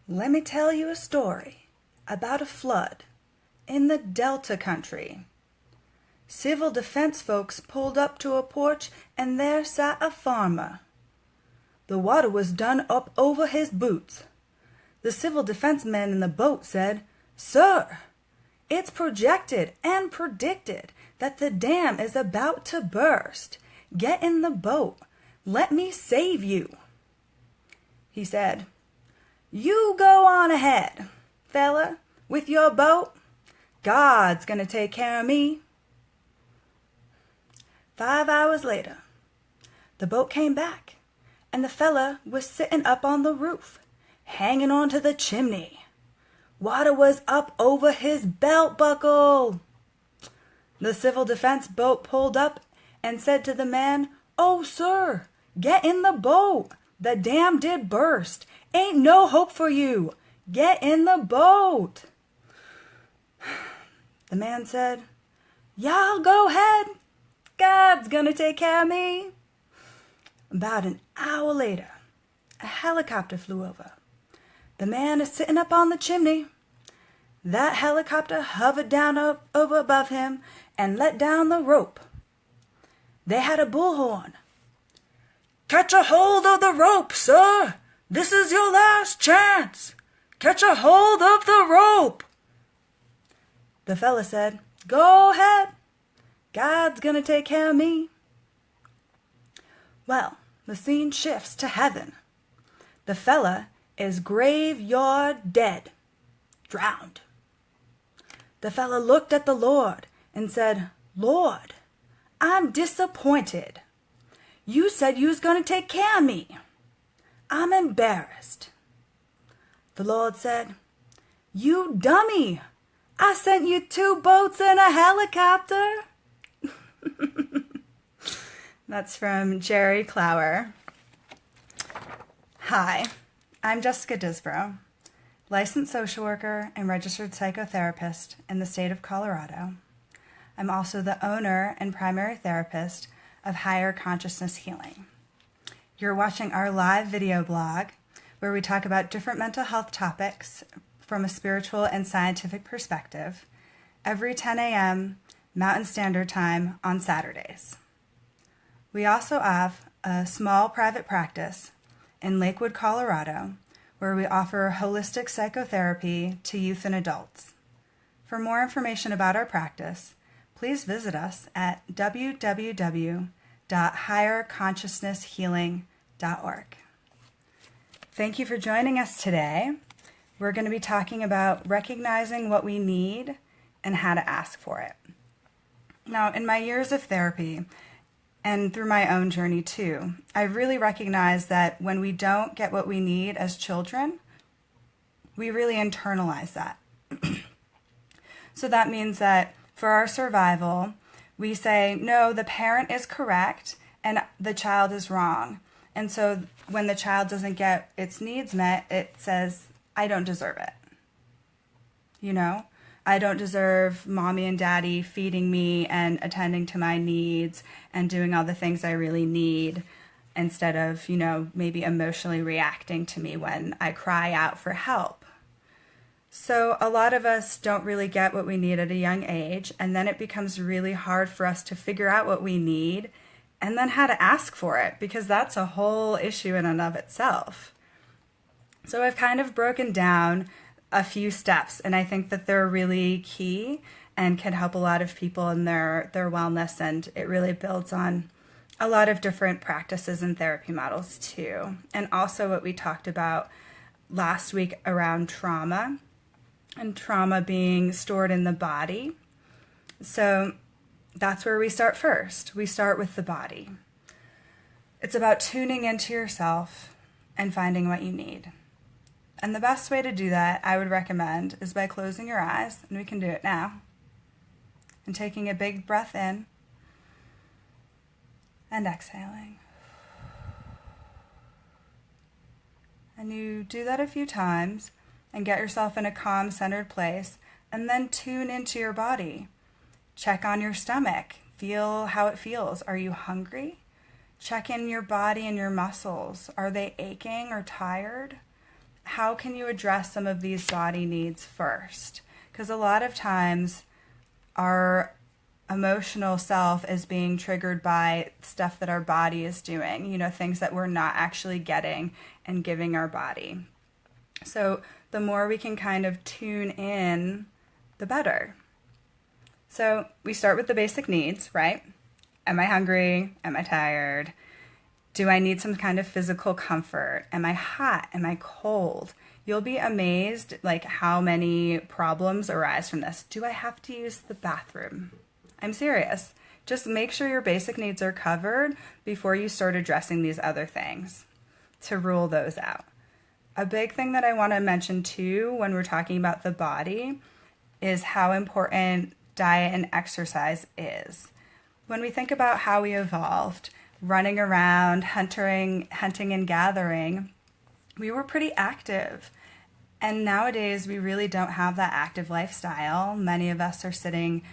Let me tell you a story about a flood in the Delta country. Civil defense folks pulled up to a porch and there sat a farmer. The water was done up over his boots. The civil defense man in the boat said, "Sir, it's projected and predicted that the dam is about to burst. Get in the boat. Let me save you." He said, "You go on ahead, fella, with your boat. God's gonna take care of me." 5 hours later, the boat came back, and the fella was sitting up on the roof, hanging onto the chimney. Water was up over his belt buckle. The civil defense boat pulled up and said to the man, "Oh, sir, get in the boat. The dam did burst. Ain't no hope for you. Get in the boat." The man said, "Y'all go ahead. God's gonna take care of me." About an hour later, a helicopter flew over. The man is sitting up on the chimney. That helicopter hovered down over above him and let down the rope. They had a bullhorn. "Catch a hold of the rope, sir. This is your last chance. Catch a hold of the rope." The fella said, "Go ahead. God's gonna take care of me." Well, the scene shifts to heaven. The fella is graveyard dead, drowned. The fella looked at the Lord and said, "Lord, I'm disappointed. You said you was going to take care of me. I'm embarrassed." The Lord said, "You dummy. I sent you 2 boats and a helicopter." That's from Jerry Clower. Hi, I'm Jessica Disbrow, licensed social worker and registered psychotherapist in the state of Colorado. I'm also the owner and primary therapist of Higher Consciousness Healing. You're watching our live video blog where we talk about different mental health topics from a spiritual and scientific perspective every 10 a.m. Mountain Standard Time on Saturdays. We also have a small private practice in Lakewood, Colorado, where we offer holistic psychotherapy to youth and adults. For more information about our practice, please visit us at www.higherconsciousnesshealing.org. Thank you for joining us today. We're going to be talking about recognizing what we need and how to ask for it. Now, in my years of therapy, and through my own journey too, I really recognize that when we don't get what we need as children, we really internalize that. So that means that for our survival, we say, no, the parent is correct and the child is wrong. And so when the child doesn't get its needs met, it says, I don't deserve it. You know? I don't deserve mommy and daddy feeding me and attending to my needs and doing all the things I really need instead of, maybe emotionally reacting to me when I cry out for help. So a lot of us don't really get what we need at a young age, and then it becomes really hard for us to figure out what we need and then how to ask for it, because that's a whole issue in and of itself. So I've kind of broken down a few steps, and I think that they're really key and can help a lot of people in their wellness, and it really builds on a lot of different practices and therapy models too. And also what we talked about last week around trauma, and trauma being stored in the body. So that's where we start first. We start with the body. It's about tuning into yourself and finding what you need. And the best way to do that, I would recommend, is by closing your eyes, and we can do it now, and taking a big breath in and exhaling. And you do that a few times and get yourself in a calm, centered place, and then tune into your body. Check on your stomach. Feel how it feels. Are you hungry? Check in your body and your muscles. Are they aching or tired? how can you address some of these body needs first? Because a lot of times our emotional self is being triggered by stuff that our body is doing, things that we're not actually getting and giving our body. So the more we can kind of tune in, the better. So we start with the basic needs, right? Am I hungry? Am I tired? Do I need some kind of physical comfort? Am I hot? Am I cold? You'll be amazed how many problems arise from this. Do I have to use the bathroom? I'm serious. Just make sure your basic needs are covered before you start addressing these other things to rule those out. A big thing that I want to mention too when we're talking about the body is how important diet and exercise is. When we think about how we evolved, running around, hunting and gathering, we were pretty active. And nowadays, we really don't have that active lifestyle. Many of us are sitting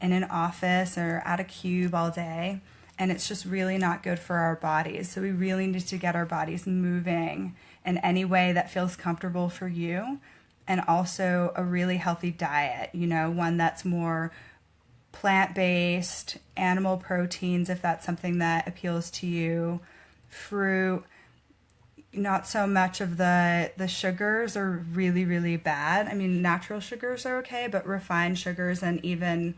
in an office or at a cube all day, and it's just really not good for our bodies. So we really need to get our bodies moving in any way that feels comfortable for you, and also a really healthy diet, one that's more plant-based, animal proteins, if that's something that appeals to you, fruit. Not so much of the sugars are really, really bad. I mean, natural sugars are okay, but refined sugars and even,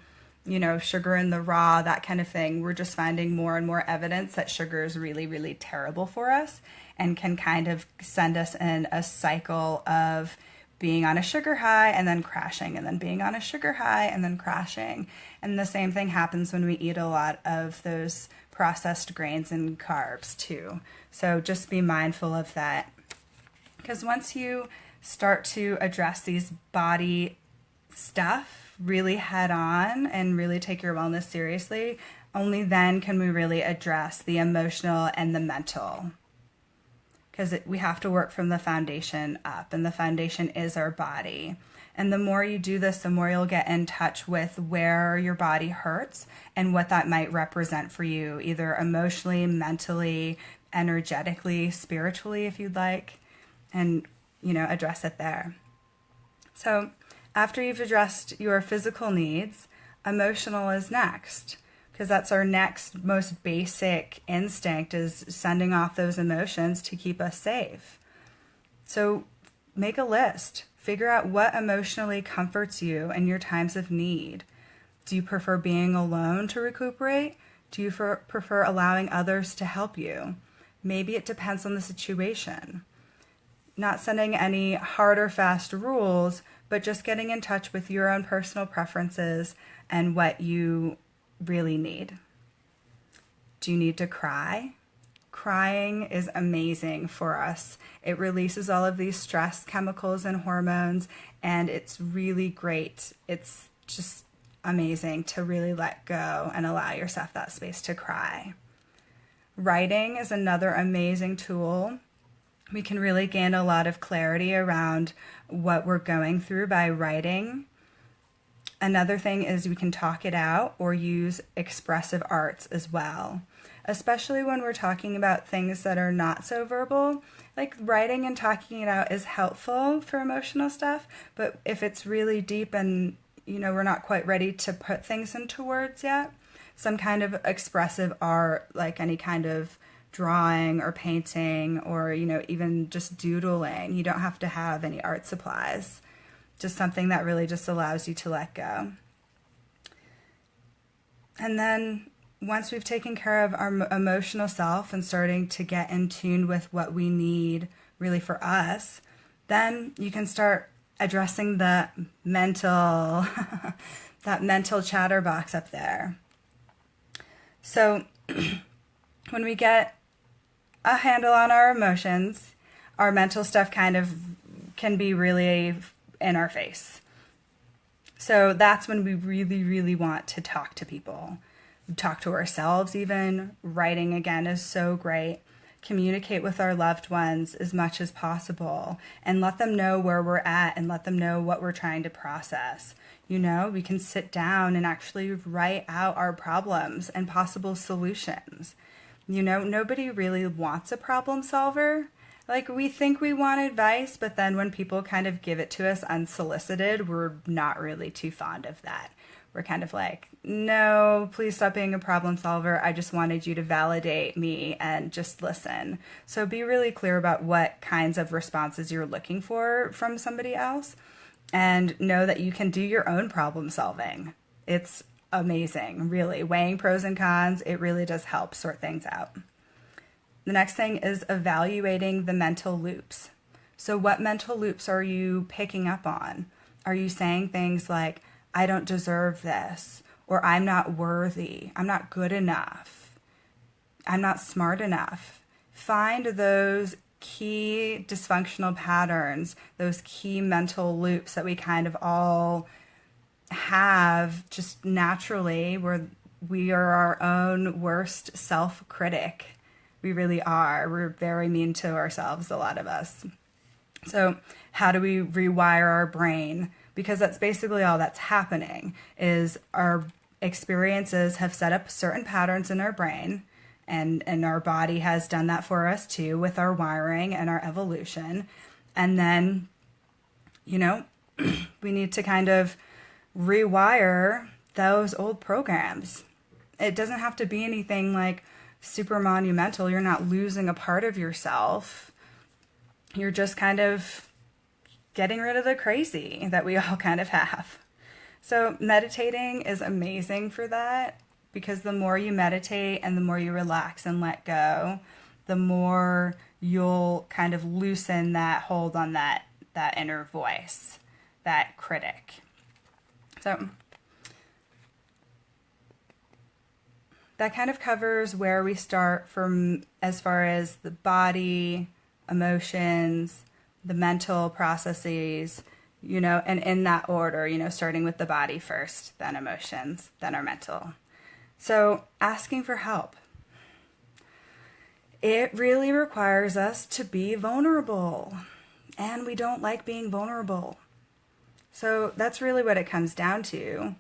sugar in the raw, that kind of thing, we're just finding more and more evidence that sugar is really, really terrible for us and can kind of send us in a cycle of being on a sugar high and then crashing, and then being on a sugar high and then crashing. And the same thing happens when we eat a lot of those processed grains and carbs too. So just be mindful of that. Because once you start to address these body stuff really head on and really take your wellness seriously, only then can we really address the emotional and the mental. Because we have to work from the foundation up, and the foundation is our body. And the more you do this, the more you'll get in touch with where your body hurts and what that might represent for you, either emotionally, mentally, energetically, spiritually, if you'd like, and, address it there. So after you've addressed your physical needs, emotional is next. Because that's our next most basic instinct, is sending off those emotions to keep us safe. So make a list. Figure out what emotionally comforts you in your times of need. Do you prefer being alone to recuperate? Do you prefer allowing others to help you? Maybe it depends on the situation. Not setting any hard or fast rules, but just getting in touch with your own personal preferences and what you really need. Do you need to cry? Crying is amazing for us. It releases all of these stress chemicals and hormones, and it's really great. It's just amazing to really let go and allow yourself that space to cry. Writing is another amazing tool. We can really gain a lot of clarity around what we're going through by writing. Another thing is we can talk it out or use expressive arts as well, especially when we're talking about things that are not so verbal. Like writing and talking it out is helpful for emotional stuff, but if it's really deep and, we're not quite ready to put things into words yet, some kind of expressive art, like any kind of drawing or painting or, even just doodling. You don't have to have any art supplies. Just something that really just allows you to let go. And then once we've taken care of our emotional self and starting to get in tune with what we need really for us, then you can start addressing the mental, that mental chatterbox up there. So when we get a handle on our emotions, our mental stuff kind of can be really in our face. So that's when we really, really want to talk to people, talk to ourselves even. Writing, again, is so great. Communicate with our loved ones as much as possible and let them know where we're at and let them know what we're trying to process. We can sit down and actually write out our problems and possible solutions. Nobody really wants a problem solver. Like, we think we want advice, but then when people kind of give it to us unsolicited, we're not really too fond of that. We're kind of like, no, please stop being a problem solver. I just wanted you to validate me and just listen. So be really clear about what kinds of responses you're looking for from somebody else, and know that you can do your own problem solving. It's amazing, really. Weighing pros and cons, it really does help sort things out. The next thing is evaluating the mental loops. So what mental loops are you picking up on? Are you saying things like, I don't deserve this, or I'm not worthy, I'm not good enough, I'm not smart enough? Find those key dysfunctional patterns, those key mental loops that we kind of all have just naturally, where we are our own worst self-critic. We really are. We're very mean to ourselves, a lot of us. So how do we rewire our brain? Because that's basically all that's happening, is our experiences have set up certain patterns in our brain, and our body has done that for us too with our wiring and our evolution. And then, we need to kind of rewire those old programs. It doesn't have to be anything like super monumental. You're not losing a part of yourself. You're just kind of getting rid of the crazy that we all kind of have. So meditating is amazing for that, because the more you meditate and the more you relax and let go, the more you'll kind of loosen that hold on that inner voice, that critic. So that kind of covers where we start from as far as the body, emotions, the mental processes, and in that order, starting with the body first, then emotions, then our mental. So asking for help. It really requires us to be vulnerable, and we don't like being vulnerable. So that's really what it comes down to.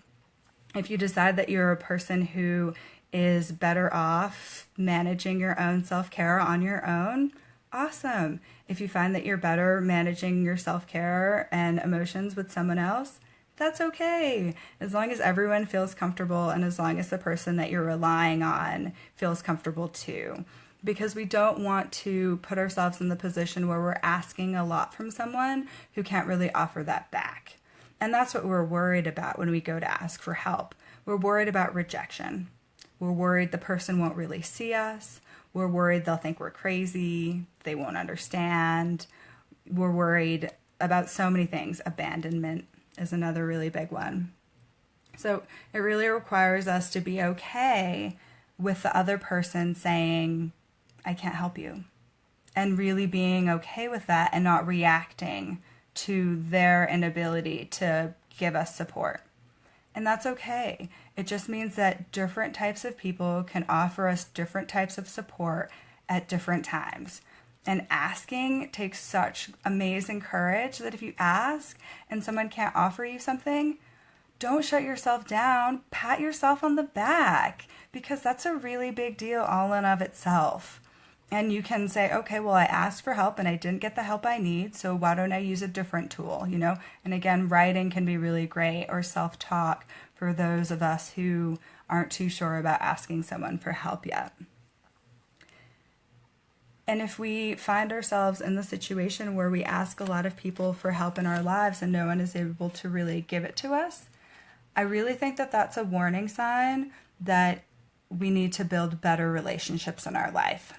If you decide that you're a person who is better off managing your own self-care on your own, awesome. If you find that you're better managing your self-care and emotions with someone else, that's okay. As long as everyone feels comfortable, and as long as the person that you're relying on feels comfortable too. Because we don't want to put ourselves in the position where we're asking a lot from someone who can't really offer that back. And that's what we're worried about when we go to ask for help. We're worried about rejection. We're worried the person won't really see us. We're worried they'll think we're crazy. They won't understand. We're worried about so many things. Abandonment is another really big one. So it really requires us to be okay with the other person saying, I can't help you. And really being okay with that and not reacting to their inability to give us support. And that's okay. It just means that different types of people can offer us different types of support at different times. And asking takes such amazing courage that if you ask and someone can't offer you something, don't shut yourself down. Pat yourself on the back, because that's a really big deal all in of itself. And you can say, okay, well, I asked for help and I didn't get the help I need, so why don't I use a different tool, And again, writing can be really great, or self-talk for those of us who aren't too sure about asking someone for help yet. And if we find ourselves in the situation where we ask a lot of people for help in our lives and no one is able to really give it to us, I really think that that's a warning sign that we need to build better relationships in our life.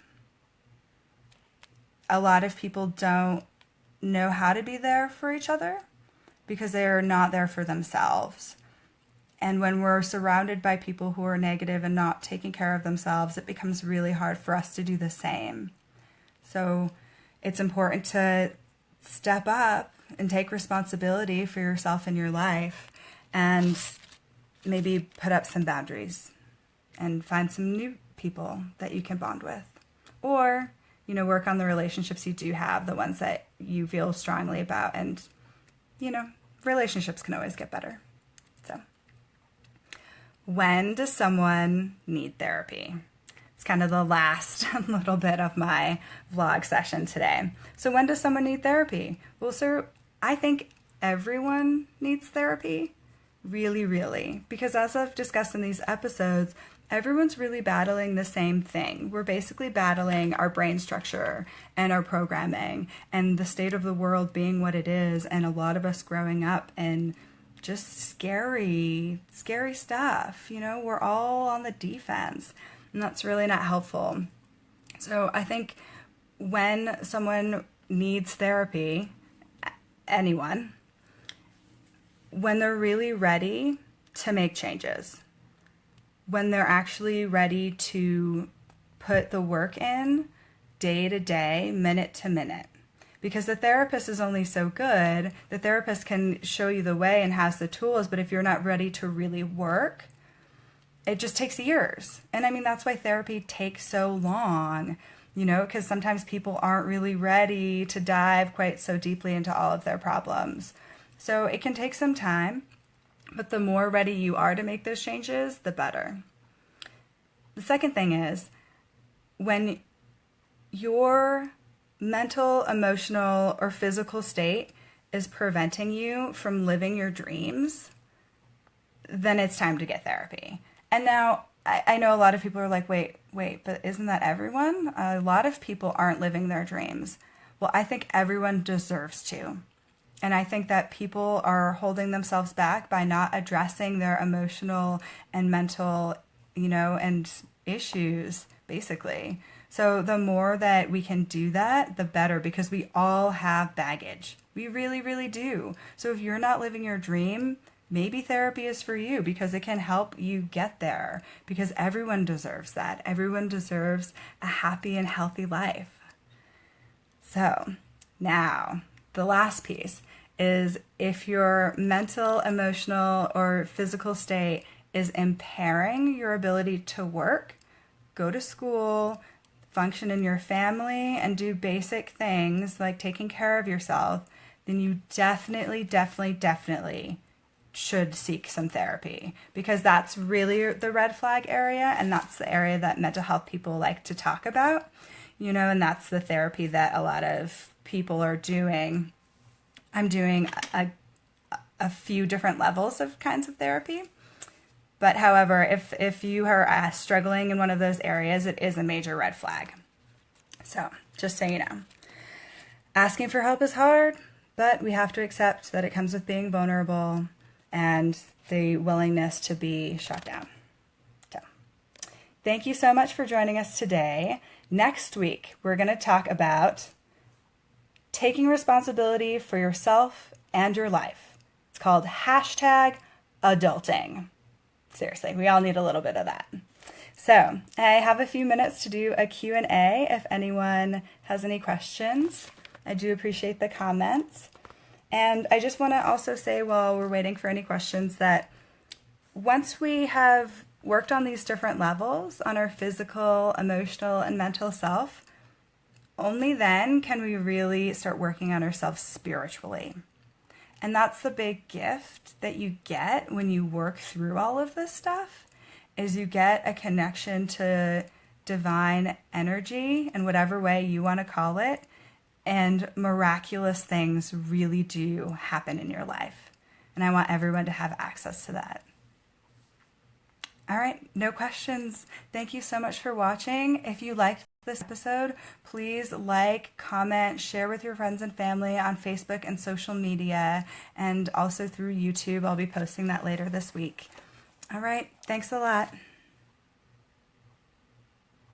A lot of people don't know how to be there for each other because they are not there for themselves. And when we're surrounded by people who are negative and not taking care of themselves, it becomes really hard for us to do the same. So it's important to step up and take responsibility for yourself and your life, and maybe put up some boundaries and find some new people that you can bond with. Or work on the relationships you do have, the ones that you feel strongly about. And, relationships can always get better. So, when does someone need therapy? It's It's kind of the last little bit of my vlog session today. So when does someone need therapy? Well, sir, I think everyone needs therapy. Really, really. Because as I've discussed in these episodes, everyone's really battling the same thing. We're basically battling our brain structure and our programming and the state of the world being what it is, and a lot of us growing up in just scary stuff. You know, we're all on the defense, and that's really not helpful. So I think when someone needs therapy, anyone, when they're really ready to make changes, when they're actually ready to put the work in day to day, minute to minute. Because the therapist is only so good. The therapist can show you the way and has the tools, but if you're not ready to really work, it just takes years. And I mean, that's why therapy takes so long, you know, because sometimes people aren't really ready to dive quite so deeply into all of their problems. So it can take some time, but the more ready you are to make those changes, the better. The second thing is, when your mental, emotional, or physical state is preventing you from living your dreams, then it's time to get therapy. And now, I know a lot of people are like, wait, but isn't that everyone? A lot of people aren't living their dreams. Well, I think everyone deserves to. And I think that people are holding themselves back by not addressing their emotional and mental, you know, and issues, basically. So the more that we can do that, the better, because we all have baggage. We really, really do. So if you're not living your dream, maybe therapy is for you, because it can help you get there, because everyone deserves that. Everyone deserves a happy and healthy life. So now, the last piece is, if your mental, emotional, or physical state is impairing your ability to work, go to school, function in your family, and do basic things like taking care of yourself, then you definitely should seek some therapy, because that's really the red flag area, and that's the area that mental health people like to talk about, you know, and that's the therapy that a lot of people are doing. I'm doing a few different levels of kinds of therapy. But however, if you are struggling in one of those areas, it is a major red flag. So just so you know, asking for help is hard, but we have to accept that it comes with being vulnerable and the willingness to be shut down. So thank you so much for joining us today. Next week, we're going to talk about taking responsibility for yourself and your life. It's called #adulting. Seriously, we all need a little bit of that. So I have a few minutes to do a Q&A if anyone has any questions. I do appreciate the comments. And I just want to also say, while we're waiting for any questions, that once we have worked on these different levels, on our physical, emotional, and mental self, only then can we really start working on ourselves spiritually. And that's the big gift that you get when you work through all of this stuff, is you get a connection to divine energy in whatever way you want to call it, and miraculous things really do happen in your life. And I want everyone to have access to that. All right, no questions. Thank you so much for watching. If you liked this episode, please like, comment, share with your friends and family on Facebook and social media, and also through YouTube. I'll be posting that later this week. All right, thanks a lot.